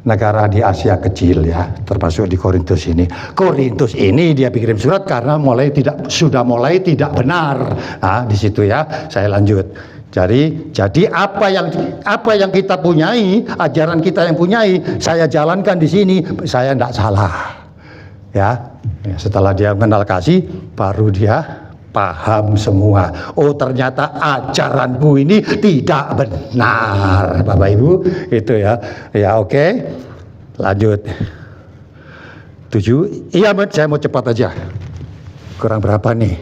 S1: negara di Asia kecil, ya, termasuk di Korintus ini. Korintus ini dia kirim surat karena sudah mulai tidak benar. Nah, di situ ya, saya lanjut. Jadi apa yang kita punyai, ajaran kita yang punyai, saya jalankan di sini, saya tidak salah. Ya, setelah dia mengenal kasih, baru dia paham semua. Oh, ternyata ajaranku ini tidak benar, Bapak Ibu. Itu ya. Ya, oke. Lanjut. 7. Iya, saya mau cepat aja. Kurang berapa nih?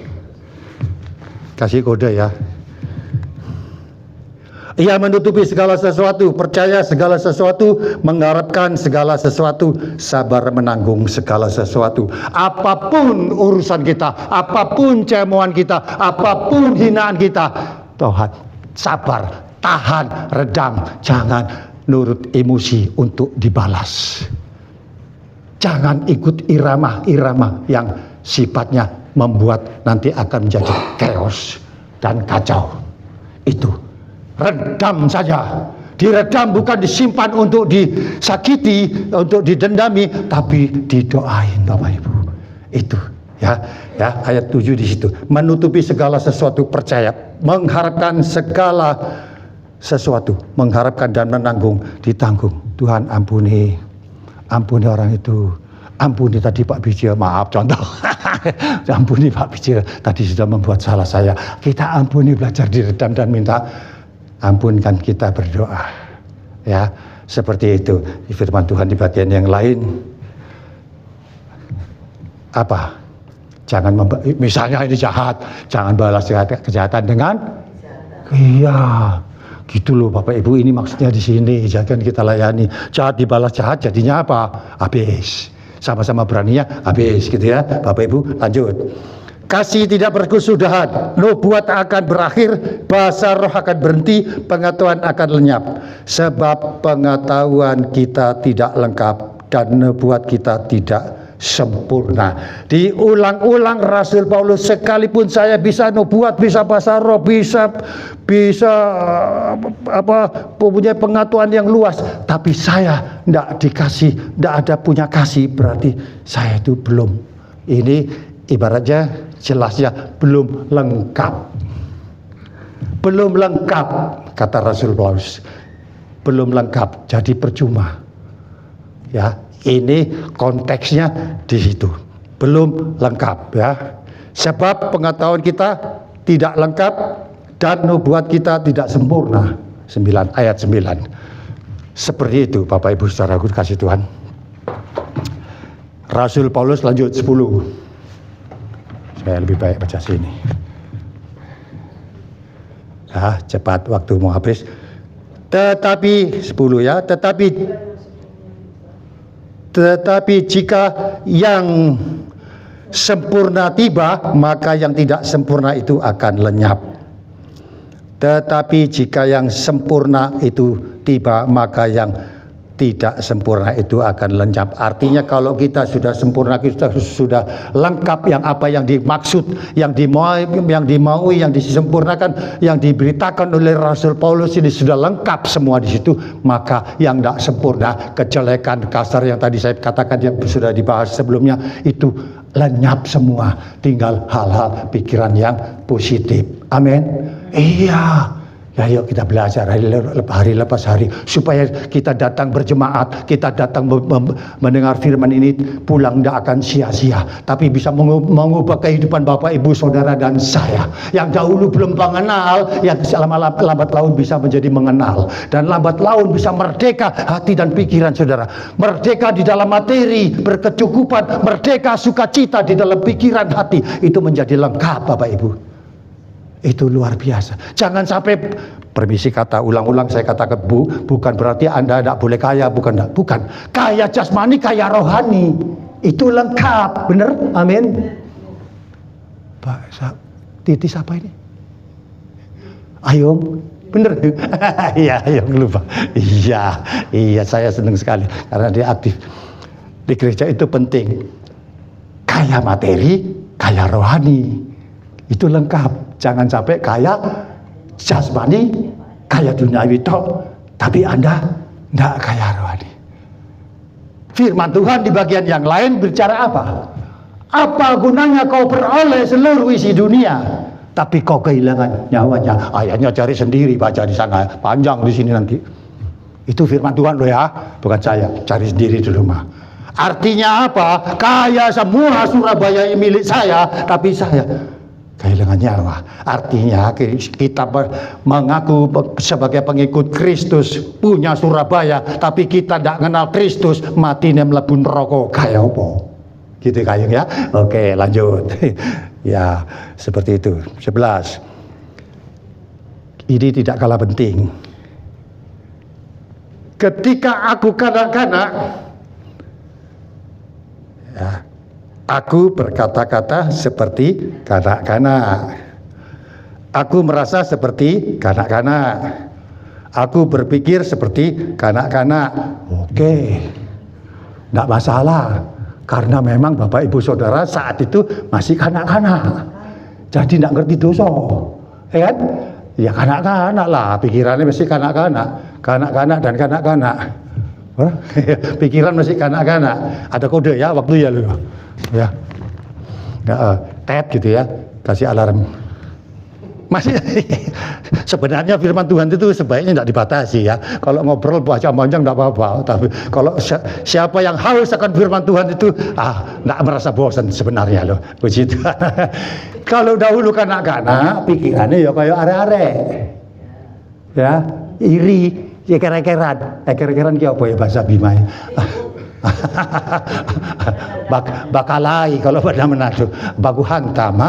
S1: Kasih kode ya. Ia menutupi segala sesuatu, percaya segala sesuatu, mengharapkan segala sesuatu, sabar menanggung segala sesuatu. Apapun urusan kita, apapun cemohan kita, apapun hinaan kita, Tuhan, sabar, tahan, redam, jangan nurut emosi untuk dibalas. Jangan ikut irama-irama yang sifatnya membuat nanti akan menjadi chaos dan kacau. Itu redam saja. Diredam, bukan disimpan untuk disakiti, untuk didendami, tapi didoain, Bapak Ibu. Itu ya ayat 7 di situ. Menutupi segala sesuatu, percaya, mengharapkan segala sesuatu, mengharapkan dan menanggung, ditanggung. Tuhan ampuni orang itu. Ampuni tadi Pak Bijil, maaf contoh. Ampuni Pak Bijil, tadi sudah membuat salah saya. Kita ampuni, belajar diredam dan minta ampunkan, kita berdoa. Ya, seperti itu. Firman Tuhan di bagian yang lain. Apa? Jangan misalnya ini jahat, jangan balas kejahatan dengan iya. Gitu loh Bapak Ibu, ini maksudnya di sini. Jangan kita layani. Jahat dibalas jahat, jadinya apa? Habis. Sama-sama beraninya habis, gitu ya. Bapak Ibu, lanjut. Kasih tidak berkesudahan, nubuat akan berakhir, bahasa roh akan berhenti, pengetahuan akan lenyap. Sebab pengetahuan kita tidak lengkap dan nubuat kita tidak sempurna. Diulang-ulang Rasul Paulus, sekalipun saya bisa nubuat, bisa bahasa roh, bisa punya pengetahuan yang luas, tapi saya tidak dikasih, tidak ada punya kasih, berarti saya itu belum. Ini ibaratnya jelasnya belum lengkap. Belum lengkap, kata Rasul Paulus. Belum lengkap, jadi percuma. Ya, ini konteksnya di situ. Belum lengkap, ya. Sebab pengetahuan kita tidak lengkap dan nubuat kita tidak sempurna. 9 ayat 9. Seperti itu Bapak Ibu saudaraku kasih Tuhan. Rasul Paulus lanjut 10. Saya lebih baik baca sini. Cepat, waktu mau habis. Tetapi 10 ya, tetapi jika yang sempurna tiba, maka yang tidak sempurna itu akan lenyap. Tetapi jika yang sempurna itu tiba, maka yang tidak sempurna itu akan lenyap. Artinya kalau kita sudah sempurna, kita sudah lengkap yang dimaksud, yang dimaui, yang disempurnakan, yang diberitakan oleh Rasul Paulus ini sudah lengkap semua di situ, maka yang tidak sempurna, kejelekan, kasar yang tadi saya katakan yang sudah dibahas sebelumnya itu lenyap semua. Tinggal hal-hal pikiran yang positif. Amin. Iya. Ya, yuk kita belajar hari lepas hari supaya kita datang berjemaat, kita datang mendengar firman ini, pulang tidak akan sia-sia, tapi bisa mengubah kehidupan Bapak, Ibu, Saudara dan saya yang dahulu belum mengenal, yang lambat laun bisa menjadi mengenal, dan lambat laun bisa merdeka hati dan pikiran saudara, merdeka di dalam materi, berkecukupan, merdeka sukacita di dalam pikiran hati, itu menjadi lengkap Bapak Ibu. Itu luar biasa. Jangan sampai, permisi kata ulang-ulang saya katakan, bukan berarti Anda tidak boleh kaya, bukan. Kaya jasmani, kaya rohani, itu lengkap, benar? Amin. Pak, titis apa ini? Ayung, benar? Iya, Ayung lupa. Iya, saya senang sekali karena dia aktif di gereja. Itu penting. Kaya materi, kaya rohani, itu lengkap. Jangan sampai kaya jasmani, kaya duniawi toh, tapi Anda tidak kaya rohani. Firman Tuhan di bagian yang lain bicara apa? Apa gunanya kau peroleh seluruh isi dunia, tapi kau kehilangan nyawanya? Ayatnya cari sendiri, baca di sana, panjang di sini nanti. Itu firman Tuhan loh ya, bukan saya. Cari sendiri di rumah. Artinya apa? Kaya semua Surabaya ini milik saya, tapi saya kehilangan nyawa. Artinya kita mengaku sebagai pengikut Kristus, punya Surabaya, tapi kita tidak kenal Kristus, mati mlebu neraka kaya apa? Gitu Kayung ya. Oke, lanjut. Ya, seperti itu. 11. Ini tidak kalah penting. Ketika aku kanak-kanak, ya, aku berkata-kata seperti kanak-kanak. Aku merasa seperti kanak-kanak. Aku berpikir seperti kanak-kanak. Oke, tidak masalah. Karena memang Bapak Ibu Saudara saat itu masih kanak-kanak. Jadi tidak ngerti dosa. Ya kan? Ya kanak-kanak lah. Pikirannya masih kanak-kanak. Kanak-kanak dan kanak-kanak. Pikiran masih kanak-kanak. Ada kode ya waktu ya lu. Ya, tab gitu ya, kasih alarm. Masih sebenarnya firman Tuhan itu sebaiknya tidak dibatasi ya. Kalau ngobrol panjang tidak apa-apa. Tapi kalau siapa yang haus akan firman Tuhan itu, tidak merasa bosan sebenarnya loh. Begitu. Kalau dahulu kanak-kanak, pikirannya ya kayak arek-arek, ya iri, ya kerekeran. Kerekeran ki apa ya bahasa Bima? Bakalai kalau pada Manado, baku hantam,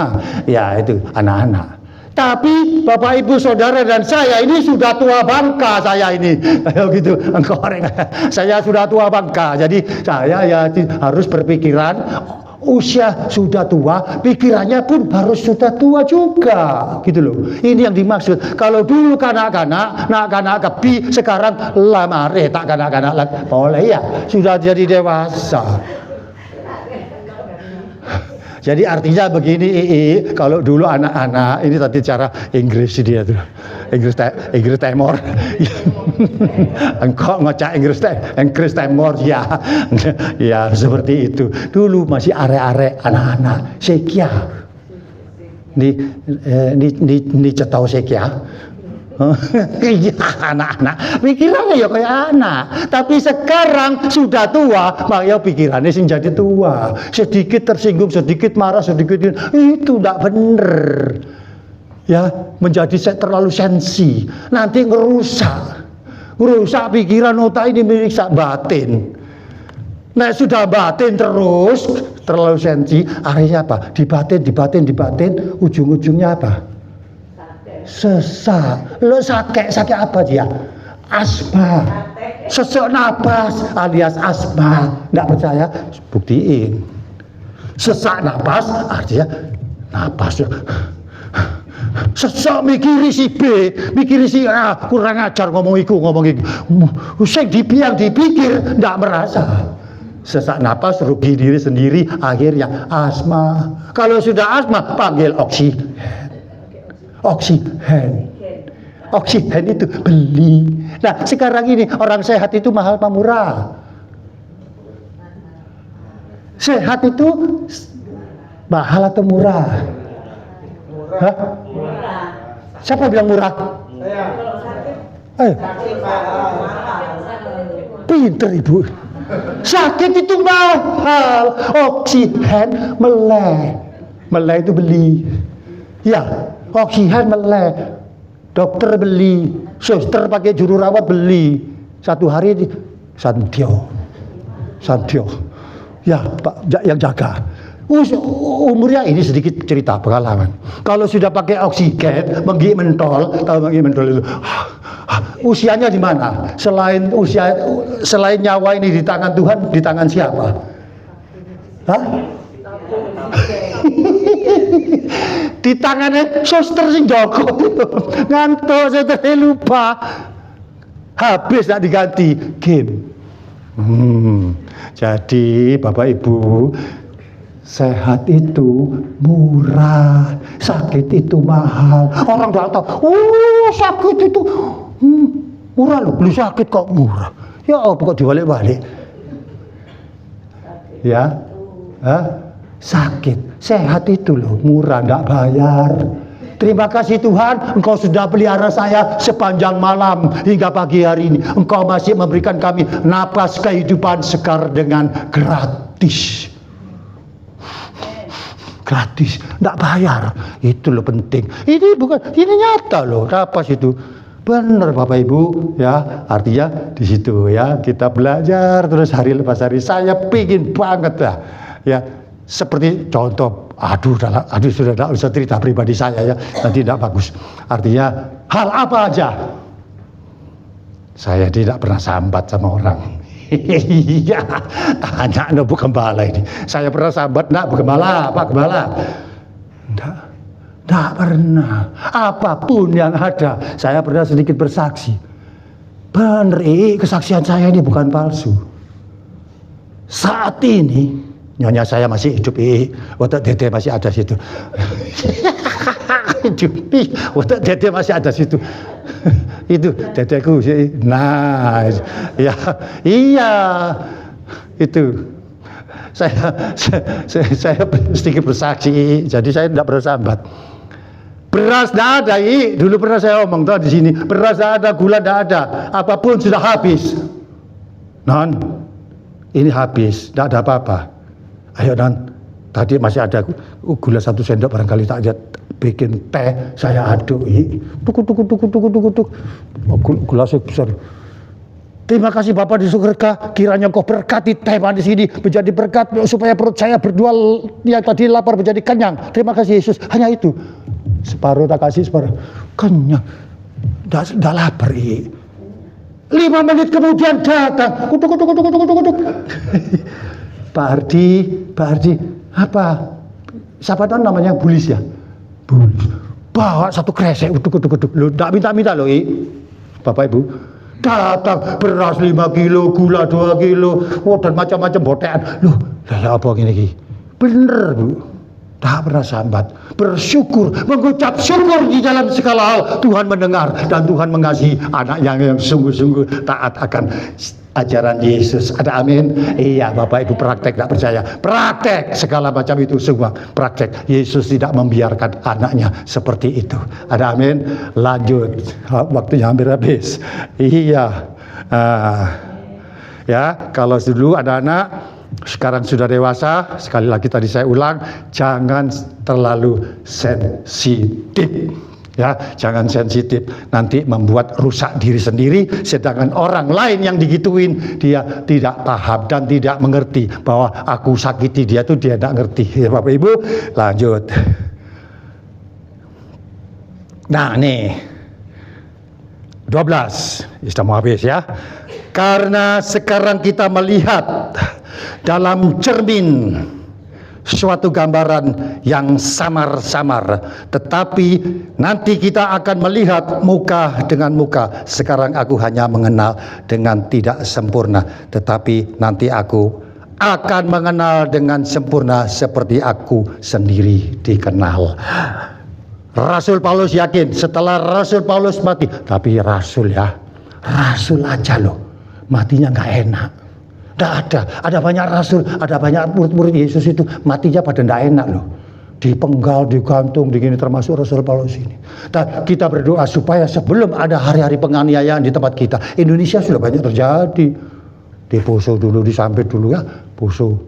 S1: ya itu anak-anak. Tapi Bapak Ibu Saudara dan saya ini sudah tua bangka, saya ini gitu, saya sudah tua bangka, jadi saya ya harus berpikiran usia sudah tua, pikirannya pun harus sudah tua juga, gitu loh. Ini yang dimaksud. Kalau dulu kanak-kanak, nak-kanak kepi, sekarang lamare tak kanak-kanak lagi. Boleh ya, sudah jadi dewasa. Jadi artinya begini, kalau dulu anak-anak, ini tadi cara Inggris dia tuh, Inggris Timor. Engkau ngocak Inggris Timor ya, ya seperti itu. Dulu masih arek-arek anak-anak sekia, ini cetau sekia. Iya anak-anak pikirannya ya kayak anak, tapi sekarang sudah tua, makanya pikirannya sih jadi tua, sedikit tersinggung, sedikit marah, sedikit itu tidak benar ya, menjadi terlalu sensi, nanti ngerusak pikiran, otak ini merusak batin. Nah sudah batin terus terlalu sensi, akhirnya apa? Dibatin, ujung-ujungnya apa? Sesak. Lo sakit apa dia? Asma. Sesak napas alias asma. Nggak percaya? Buktiin. Sesak napas artinya napas Sesok mikiri si B, mikiri si A, kurang ajar ngomong iku. Sing yang dipikir ndak merasa. Sesak napas, rugi diri sendiri, akhirnya asma. Kalau sudah asma, panggil oksigen. Oksigen itu beli. Nah, sekarang ini orang sehat itu mahal apa murah? Sehat itu mahal atau murah? Hah? Siapa bilang murah? Ayo. Pinter ibu. Sakit itu mahal. Oksigen meleleh itu beli. Ya, oksigen meleleh. Dokter beli, suster pakai juru rawat beli. Satu hari di Santio. Ya, Pak yang jaga. Umurnya ini sedikit cerita pengalaman. Kalau sudah pakai oksigen, menggi mentol, tahu menggi mentol itu. Usianya di mana? Selain nyawa ini di tangan Tuhan, di tangan siapa? Hah? Di tangannya suster sing Joko itu. Ngantuk, saya lupa. Habis tak diganti game. Jadi Bapak Ibu, sehat itu murah, sakit itu mahal. Orang tidak tahu, sakit itu murah loh, beli sakit kok murah. Ya kok dibalik-balik. Ya, sakit, sehat itu loh murah, tidak bayar. Terima kasih Tuhan, Engkau sudah pelihara saya sepanjang malam hingga pagi hari ini. Engkau masih memberikan kami napas kehidupan segar dengan gratis. Gratis, tidak bayar. Itu loh penting. Ini nyata loh, napas itu. Benar Bapak Ibu, ya. Artinya di situ ya kita belajar terus hari lepas hari. Saya pingin banget lah, ya. Seperti contoh, sudah tidak usah cerita pribadi saya ya, nanti tidak bagus. Artinya hal apa aja, saya tidak pernah sambat sama orang. Iya, tanya Bu Gembala ini. Saya pernah sambat enggak Bu Gembala, Pak Gembala? Enggak pernah. Apapun yang ada, saya pernah sedikit bersaksi. Benar, kesaksian saya ini bukan palsu. Saat ini nyonya saya masih hidup, otak dede masih ada situ. Otak dede masih ada situ. Itu dedeku. Nah, ya, iya, itu. Saya sedikit bersaksi, jadi saya tidak bersambat. Beras tidak ada, dulu pernah saya omong tuh di sini. Beras tidak ada, gula tidak ada, apapun sudah habis. Non, ini habis, tidak ada apa-apa. Ayo non, tadi masih ada gula 1 sendok barangkali tak ada, bikin teh saya aduk. Tuk. Gula sebesar. Terima kasih Bapak di surga, kiranya Engkau berkati teh manis ini menjadi berkat supaya perut saya berdua yang tadi lapar menjadi kenyang. Terima kasih Yesus. Hanya itu. Separuh tak kasih, separuh kenyang. Dah lapar. 5 menit kemudian datang. Kutuk. Pak Ardi, apa? Siapa tahu namanya Bulis ya? Bulis. Bawa 1 kresek, utuk. Loh, tak minta loh, Bapak Ibu. Datang beras 5 kilo, gula 2 kilo, dan macam-macam botean. Loh, lah apa gini? Bener Bu. Tak pernah sambat, bersyukur, mengucap syukur di dalam segala hal. Tuhan mendengar dan Tuhan mengasihi anak yang sungguh-sungguh taat akan ajaran Yesus. Ada amin? Iya Bapak Ibu, praktek, tidak percaya, praktek segala macam itu semua praktek. Yesus tidak membiarkan anaknya seperti itu. Ada amin? Lanjut, waktunya hampir habis. Iya, ya kalau dulu ada anak, sekarang sudah dewasa. Sekali lagi tadi saya ulang, jangan terlalu sensitif. Ya, jangan sensitif, nanti membuat rusak diri sendiri. Sedangkan orang lain yang digituin, dia tidak paham dan tidak mengerti bahwa aku sakiti dia tuh dia tidak ngerti. Ya Bapak Ibu, lanjut. Nah nih 12, sudah mau habis ya. Karena sekarang kita melihat dalam cermin suatu gambaran yang samar-samar, tetapi nanti kita akan melihat muka dengan muka. Sekarang aku hanya mengenal dengan tidak sempurna, tetapi nanti aku akan mengenal dengan sempurna seperti aku sendiri dikenal. Rasul Paulus yakin setelah Rasul Paulus mati, tapi Rasul aja loh, matinya nggak enak. Ada banyak rasul, ada banyak murid-murid Yesus itu matinya pada tidak enak loh. Dipenggal, digantung, begini, termasuk Rasul Paulus ini. Dan kita berdoa supaya sebelum ada hari-hari penganiayaan di tempat kita, Indonesia sudah banyak terjadi. Diposo dulu, disambit dulu ya, poso,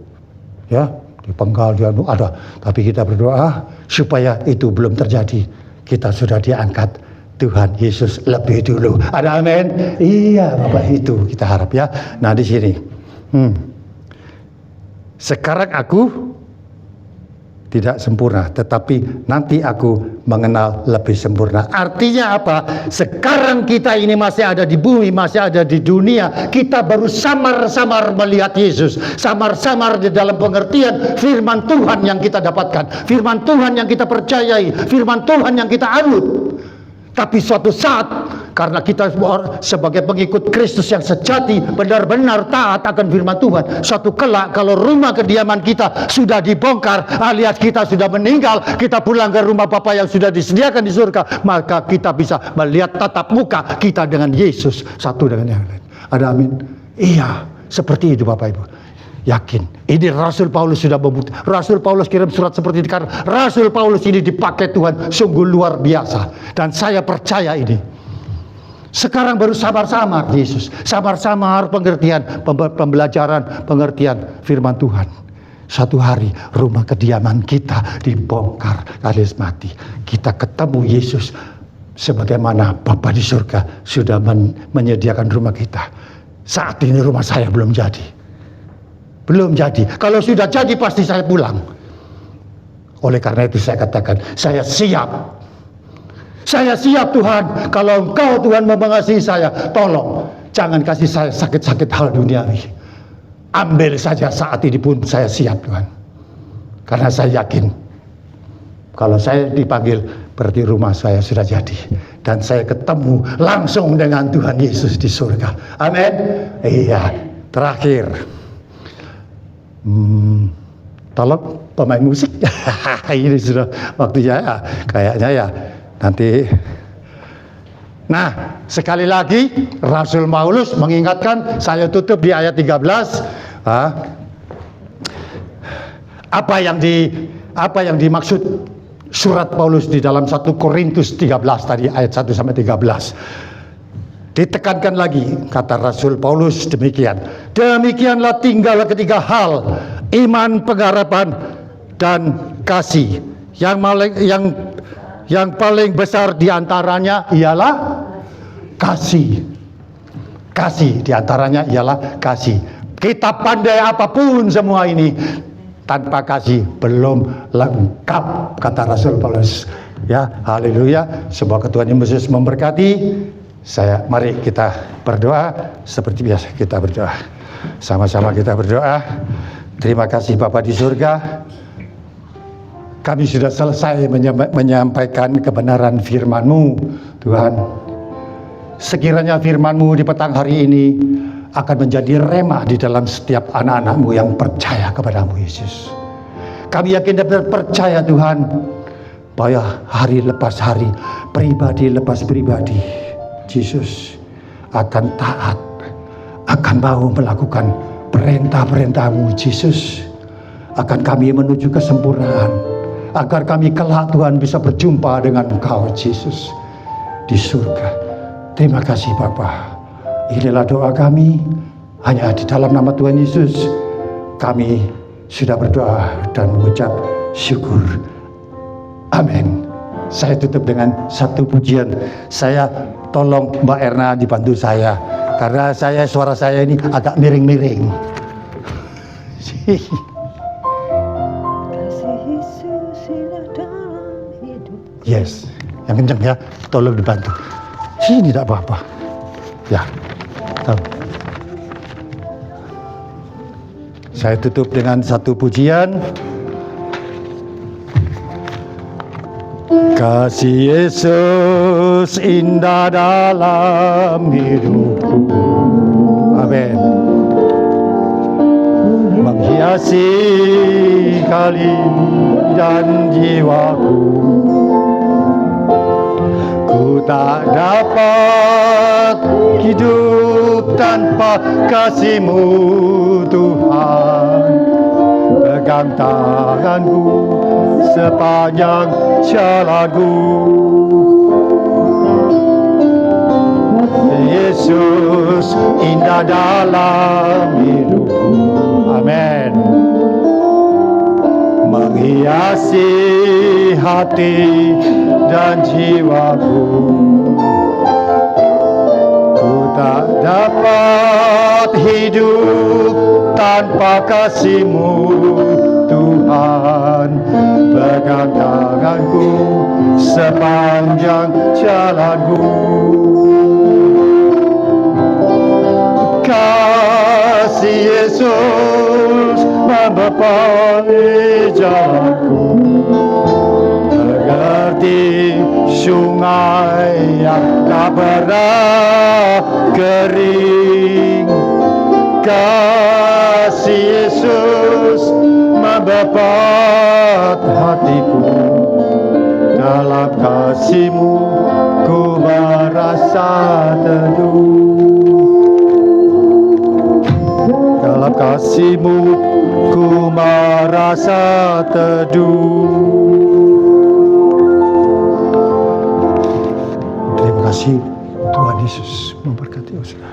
S1: ya, dipenggal, ada. Tapi kita berdoa supaya itu belum terjadi. Kita sudah diangkat Tuhan Yesus lebih dulu. Ada amin? Iya, Bapak, itu kita harap ya. Nah di sini. Sekarang aku tidak sempurna, tetapi nanti aku mengenal lebih sempurna. Artinya apa? Sekarang kita ini masih ada di bumi, masih ada di dunia. Kita baru samar-samar melihat Yesus, samar-samar di dalam pengertian firman Tuhan yang kita dapatkan, firman Tuhan yang kita percayai, firman Tuhan yang kita anut. Tapi suatu saat, karena kita sebagai pengikut Kristus yang sejati, benar-benar taat akan firman Tuhan, suatu kelak kalau rumah kediaman kita sudah dibongkar, alias kita sudah meninggal, kita pulang ke rumah Bapa yang sudah disediakan di surga, maka kita bisa melihat tatap muka kita dengan Yesus satu dengan yang lain. Ada amin? Iya, seperti itu Bapak Ibu. Yakin, ini Rasul Paulus sudah membuktikan. Rasul Paulus kirim surat seperti ini karena Rasul Paulus ini dipakai Tuhan sungguh luar biasa, dan saya percaya ini. Sekarang baru samar-samar Yesus, samar-samar pengertian, pembelajaran, pengertian firman Tuhan. Satu hari rumah kediaman kita dibongkar alias mati. Kita ketemu Yesus sebagaimana Bapa di surga sudah menyediakan rumah kita. Saat ini rumah saya belum jadi. Belum jadi. Kalau sudah jadi pasti saya pulang. Oleh karena itu saya katakan, saya siap. Saya siap Tuhan. Kalau Engkau Tuhan mengasihi saya, tolong jangan kasih saya sakit-sakit hal duniawi. Ambil saja saat ini pun saya siap Tuhan. Karena saya yakin kalau saya dipanggil berarti rumah saya sudah jadi. Dan saya ketemu langsung dengan Tuhan Yesus di surga. Amin. Iya. Terakhir. Tolong pemain musik. Ini sudah waktunya ya, kayaknya ya nanti. Nah sekali lagi Rasul Paulus mengingatkan, saya tutup di ayat 13. Apa yang dimaksud surat Paulus di dalam 1 Korintus 13 tadi ayat 1 sampai 13. Ditekankan lagi, kata Rasul Paulus demikian. Demikianlah tinggal ketiga hal, iman, pengharapan, dan kasih. Yang paling besar diantaranya ialah kasih. Kasih diantaranya ialah kasih. Kita pandai apapun semua ini, tanpa kasih belum lengkap, kata Rasul Paulus. Ya, haleluya. Semoga Tuhan Yesus memberkati. Mari kita berdoa seperti biasa kita berdoa. Sama-sama kita berdoa. Terima kasih Bapa di surga. Kami sudah selesai menyampaikan kebenaran firman-Mu, Tuhan. Sekiranya firman-Mu di petang hari ini akan menjadi rema di dalam setiap anak-anak-Mu yang percaya kepada-Mu, Yesus. Kami yakin dan percaya Tuhan, bahwa hari lepas hari, pribadi lepas pribadi, Yesus akan taat, akan mau melakukan perintah-perintah-Mu, Yesus. Akan kami menuju kesempurnaan, agar kami kelak Tuhan bisa berjumpa dengan Engkau, Yesus, di surga. Terima kasih Bapa. Inilah doa kami, hanya di dalam nama Tuhan Yesus kami sudah berdoa dan mengucap syukur. Amin. Saya tutup dengan satu pujian. Saya tolong Mbak Erna dibantu saya, karena suara saya ini agak miring-miring. Yes, yang kencang ya, tolong dibantu. Sini tidak apa-apa. Ya, saya tutup dengan satu pujian. Kasih Yesus indah dalam hidupku. Amin. Menghiasi kali dan jiwaku. Ku tak dapat hidup tanpa kasih-Mu Tuhan. Pegang tanganku sepanjang jalanku. Yesus indah dalam hidupku. Amin. Menghiasi hati dan jiwaku. Ku tak dapat hidup tanpa kasih-Mu Tuhan. Pegang tanganku sepanjang jalanku. Kasih Yesus membepani jalanku. Seperti sungai yang tak pernah kering. Kasih Yesus membepat hatiku. Dalam kasih-Mu ku merasa teduh. Dalam kasih-Mu ku merasa teduh. Terima kasih Tuhan Yesus memberkati saudara.